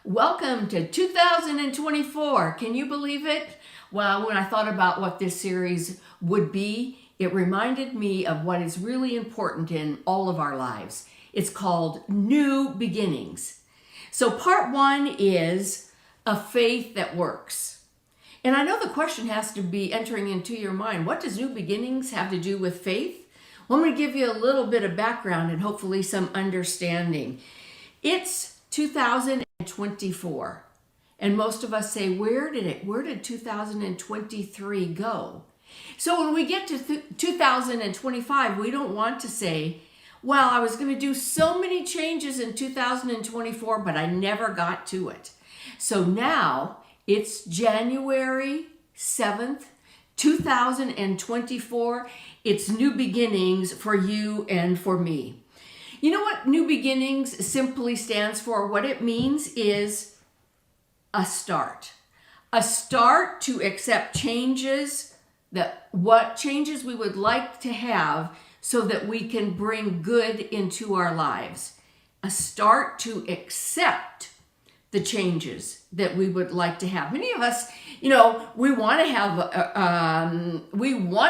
Welcome to 2024. Can you believe it? Well, when I thought about what this series would be, it reminded me of what is really important in all of our lives. It's called New Beginnings. So part one is a faith that works. And I know the question has to be entering into your mind. What does new beginnings have to do with faith? Well, I'm going to give you a little bit of background and hopefully some understanding. It's 2024. And most of us say, where did 2023 go? So when we get to 2025, we don't want to say, well, I was going to do so many changes in 2024, but I never got to it. So now it's January 7th, 2024. It's new beginnings for you and for me. You know what New Beginnings simply stands for? What it means is a start. A start to accept changes, what changes we would like to have so that we can bring good into our lives. A start to accept the changes that we would like to have. Many of us, we want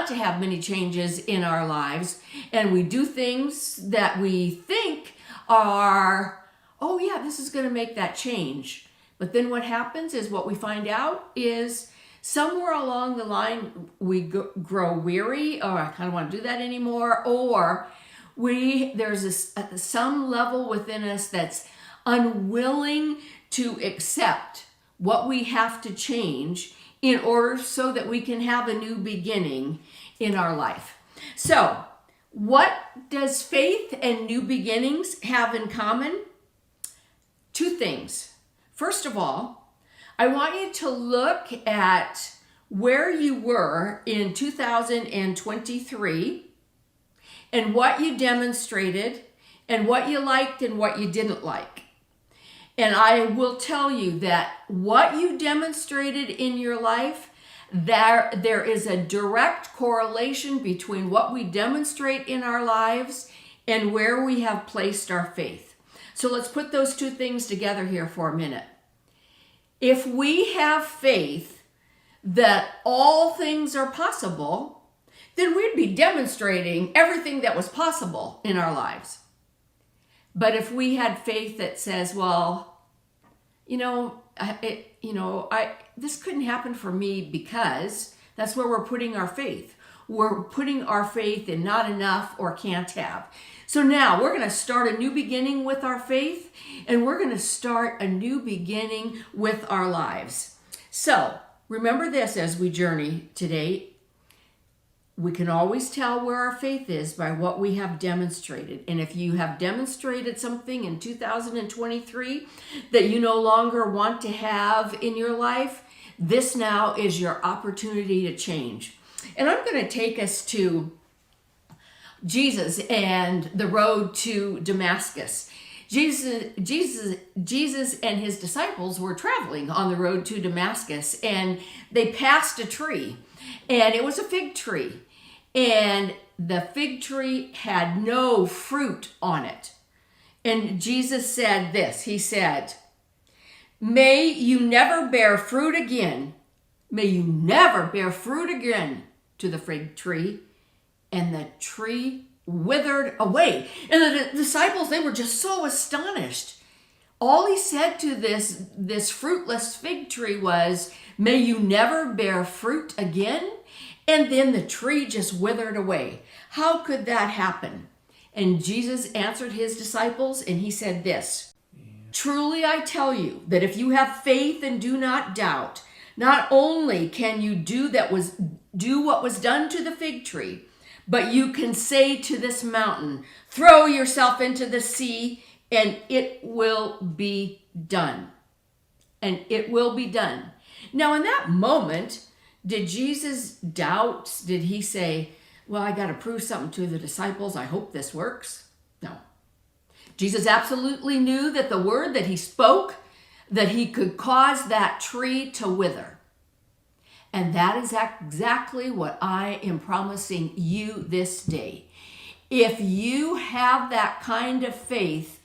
to have many changes in our lives, and we do things that we think are, oh yeah, this is going to make that change. But then what happens is what we find out is somewhere along the line we grow weary, or I kind of want to do that anymore, or there's some level within us that's unwilling to accept what we have to change in order so that we can have a new beginning in our life. So, what does faith and new beginnings have in common? Two things. First of all, I want you to look at where you were in 2023 and what you demonstrated and what you liked and what you didn't like. And I will tell you that what you demonstrated in your life, there is a direct correlation between what we demonstrate in our lives and where we have placed our faith. So let's put those two things together here for a minute. If we have faith that all things are possible, then we'd be demonstrating everything that was possible in our lives. But if we had faith that says, well, this couldn't happen for me because that's where we're putting our faith. We're putting our faith in not enough or can't have. So now we're going to start a new beginning with our faith, and we're going to start a new beginning with our lives. So remember this as we journey today. We can always tell where our faith is by what we have demonstrated. And if you have demonstrated something in 2023 that you no longer want to have in your life, this now is your opportunity to change. And I'm going to take us to Jesus and the road to Damascus. Jesus and his disciples were traveling on the road to Damascus, and they passed a tree, and it was a fig tree. And the fig tree had no fruit on it. And Jesus said this, he said, "May you never bear fruit again. May you never bear fruit again," to the fig tree. And the tree withered away. And the disciples, they were just so astonished. All he said to this fruitless fig tree was, "May you never bear fruit again." And then the tree just withered away. How could that happen? And Jesus answered his disciples, and he said this, "Truly I tell you that if you have faith and do not doubt, not only can you do what was done to the fig tree, but you can say to this mountain, 'Throw yourself into the sea,' and it will be done." And it will be done. Now in that moment, did Jesus doubt? Did he say, well, I got to prove something to the disciples. I hope this works? No. Jesus absolutely knew that the word that he spoke, that he could cause that tree to wither. And that is exactly what I am promising you this day. If you have that kind of faith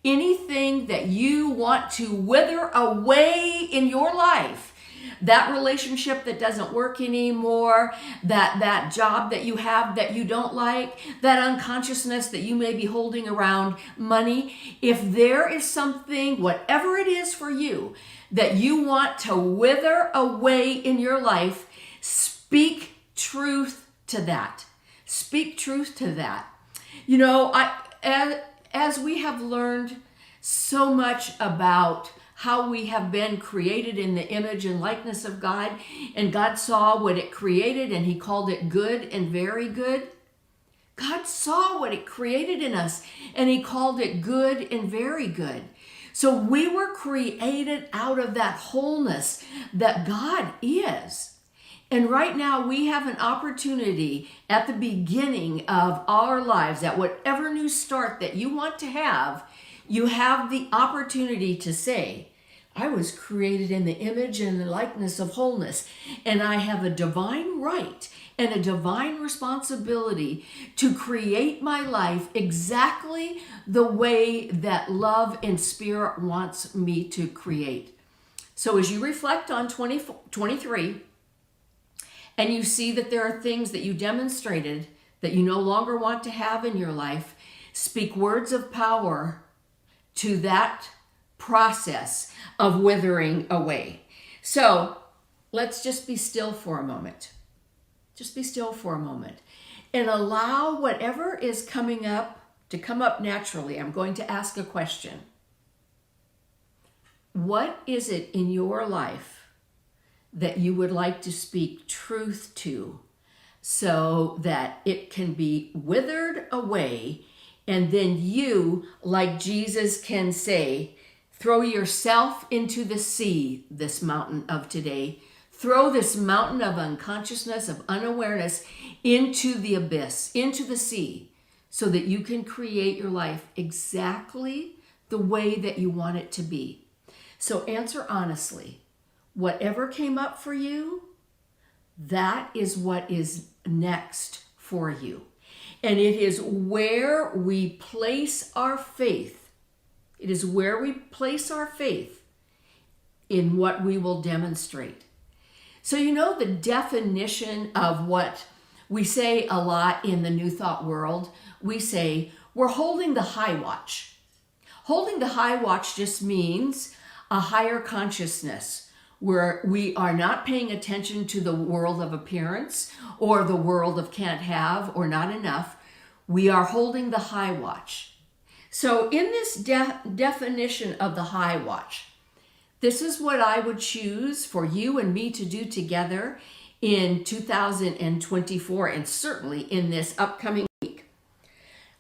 anything that you want to wither away in your life, that relationship that doesn't work anymore, that job that you have that you don't like, that unconsciousness that you may be holding around money, if there is something, whatever it is for you, that you want to wither away in your life, speak truth to that. Speak truth to that. You know, as we have learned so much about how we have been created in the image and likeness of God, and God saw what it created and he called it good and very good. God saw what it created in us and he called it good and very good. So we were created out of that wholeness that God is. And right now we have an opportunity at the beginning of our lives, at whatever new start that you want to have, you have the opportunity to say, I was created in the image and the likeness of wholeness, and I have a divine right and a divine responsibility to create my life exactly the way that love and spirit wants me to create. So as you reflect on 2023, and you see that there are things that you demonstrated that you no longer want to have in your life, speak words of power to that process of withering away. So let's just be still for a moment. Just be still for a moment and allow whatever is coming up to come up naturally. I'm going to ask a question. What is it in your life that you would like to speak truth to so that it can be withered away, and then you, like Jesus, can say, throw yourself into the sea, this mountain of today. Throw this mountain of unconsciousness, of unawareness, into the abyss, into the sea, so that you can create your life exactly the way that you want it to be. So answer honestly. Whatever came up for you, that is what is next for you. And it is where we place our faith. It is where we place our faith in what we will demonstrate. So you know the definition of what we say a lot in the New Thought world? We say, we're holding the high watch. Holding the high watch just means a higher consciousness, where we are not paying attention to the world of appearance or the world of can't have or not enough. We are holding the high watch. So in this definition of the high watch, this is what I would choose for you and me to do together in 2024, and certainly in this upcoming week.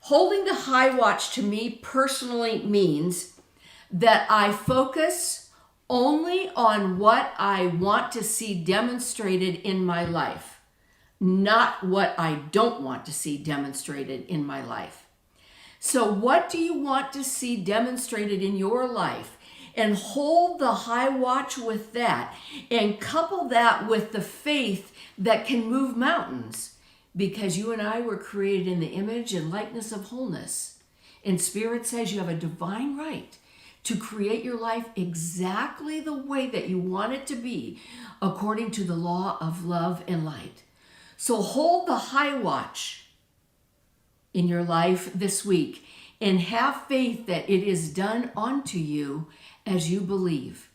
Holding the high watch to me personally means that I focus only on what I want to see demonstrated in my life, not what I don't want to see demonstrated in my life. So what do you want to see demonstrated in your life? And hold the high watch with that, and couple that with the faith that can move mountains, because you and I were created in the image and likeness of wholeness. And Spirit says you have a divine right to create your life exactly the way that you want it to be, according to the law of love and light. So hold the high watch in your life this week and have faith that it is done unto you as you believe.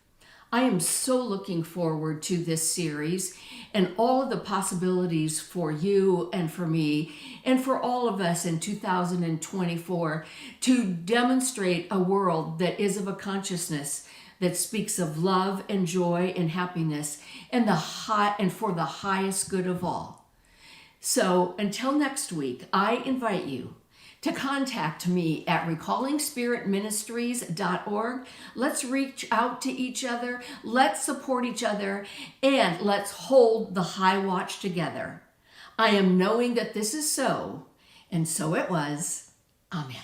I am so looking forward to this series and all of the possibilities for you and for me and for all of us in 2024 to demonstrate a world that is of a consciousness that speaks of love and joy and happiness and for the highest good of all. So until next week, I invite you to contact me at recallingspiritministries.org. Let's reach out to each other, let's support each other, and let's hold the high watch together. I am knowing that this is so, and so it was. Amen.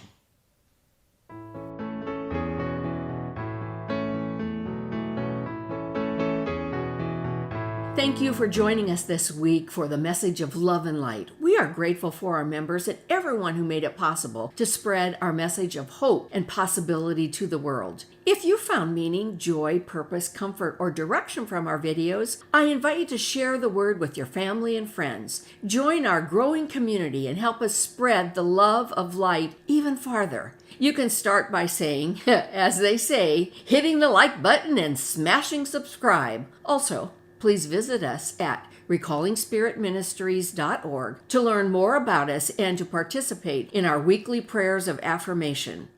Thank you for joining us this week for the message of love and light. We are grateful for our members and everyone who made it possible to spread our message of hope and possibility to the world. If you found meaning, joy, purpose, comfort, or direction from our videos, I invite you to share the word with your family and friends. Join our growing community and help us spread the love of light even farther. You can start by saying, as they say, hitting the like button and smashing subscribe. Also, please visit us at recallingspiritministries.org to learn more about us and to participate in our weekly prayers of affirmation.